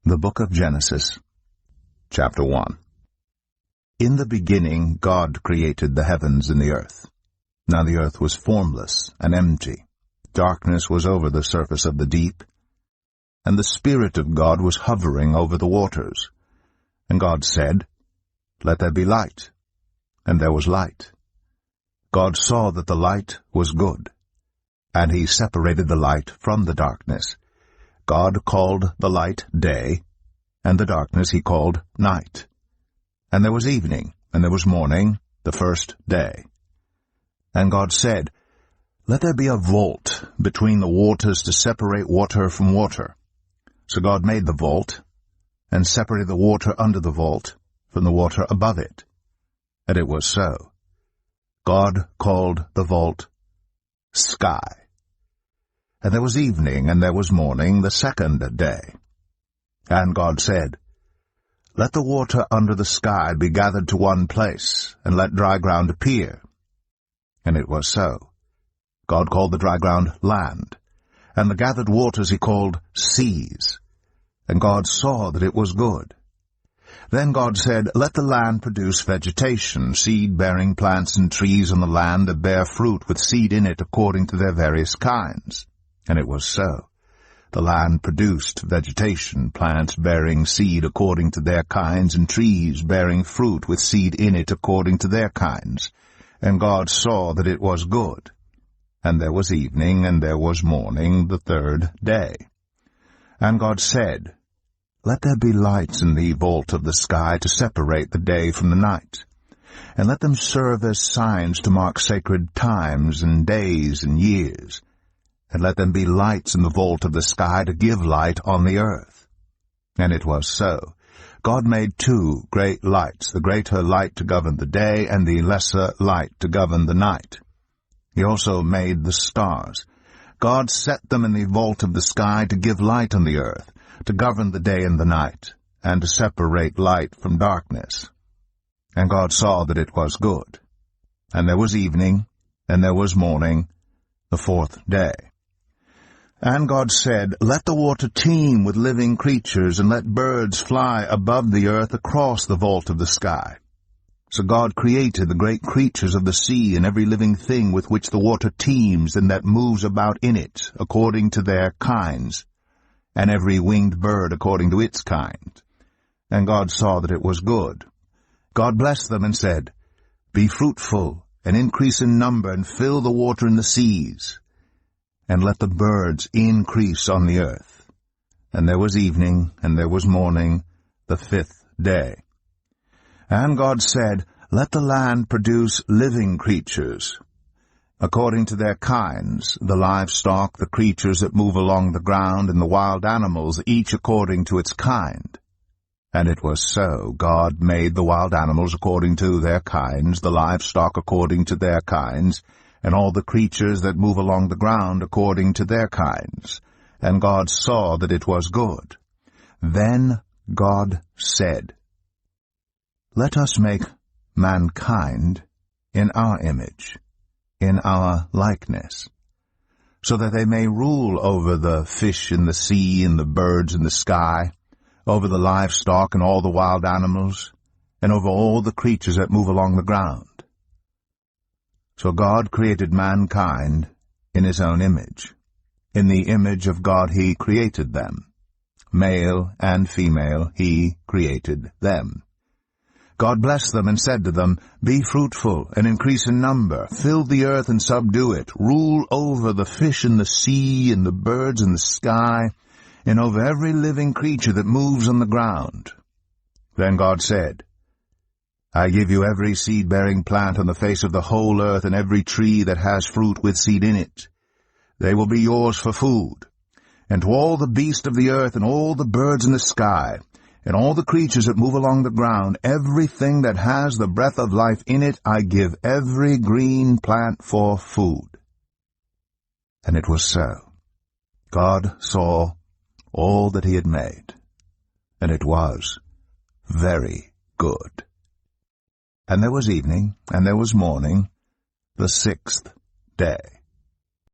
The Book of Genesis, Chapter 1. In the beginning God created the heavens and the earth. Now the earth was formless and empty. Darkness was over the surface of the deep, and the Spirit of God was hovering over the waters. And God said, "Let there be light." And there was light. God saw that the light was good, and he separated the light from the darkness. God called the light day, and the darkness he called night. And there was evening, and there was morning, the first day. And God said, "Let there be a vault between the waters to separate water from water." So God made the vault, and separated the water under the vault from the water above it. And it was so. God called the vault sky. And there was evening, and there was morning, the second day. And God said, "Let the water under the sky be gathered to one place, and let dry ground appear." And it was so. God called the dry ground land, and the gathered waters he called seas. And God saw that it was good. Then God said, "Let the land produce vegetation, seed-bearing plants and trees on the land that bear fruit with seed in it according to their various kinds." And it was so. The land produced vegetation, plants bearing seed according to their kinds, and trees bearing fruit with seed in it according to their kinds. And God saw that it was good. And there was evening, and there was morning, the third day. And God said, "Let there be lights in the vault of the sky to separate the day from the night, and let them serve as signs to mark sacred times and days and years. And let them be lights in the vault of the sky to give light on the earth." And it was so. God made two great lights, the greater light to govern the day, and the lesser light to govern the night. He also made the stars. God set them in the vault of the sky to give light on the earth, to govern the day and the night, and to separate light from darkness. And God saw that it was good. And there was evening, and there was morning, the fourth day. And God said, "Let the water teem with living creatures, and let birds fly above the earth across the vault of the sky." So God created the great creatures of the sea and every living thing with which the water teems and that moves about in it, according to their kinds, and every winged bird according to its kind. And God saw that it was good. God blessed them and said, "Be fruitful, and increase in number, and fill the water in the seas, and let the birds increase on the earth." And there was evening, and there was morning, the fifth day. And God said, "Let the land produce living creatures, according to their kinds, the livestock, the creatures that move along the ground, and the wild animals, each according to its kind." And it was so. God made the wild animals according to their kinds, the livestock according to their kinds, and all the creatures that move along the ground according to their kinds. And God saw that it was good. Then God said, "Let us make mankind in our image, in our likeness, so that they may rule over the fish in the sea and the birds in the sky, over the livestock and all the wild animals, and over all the creatures that move along the ground." So God created mankind in his own image. In the image of God he created them. Male and female he created them. God blessed them and said to them, "Be fruitful and increase in number, fill the earth and subdue it, rule over the fish in the sea and the birds in the sky, and over every living creature that moves on the ground." Then God said, "I give you every seed-bearing plant on the face of the whole earth, and every tree that has fruit with seed in it. They will be yours for food. And to all the beasts of the earth, and all the birds in the sky, and all the creatures that move along the ground, everything that has the breath of life in it, I give every green plant for food." And it was so. God saw all that he had made, and it was very good. And there was evening, and there was morning, the sixth day.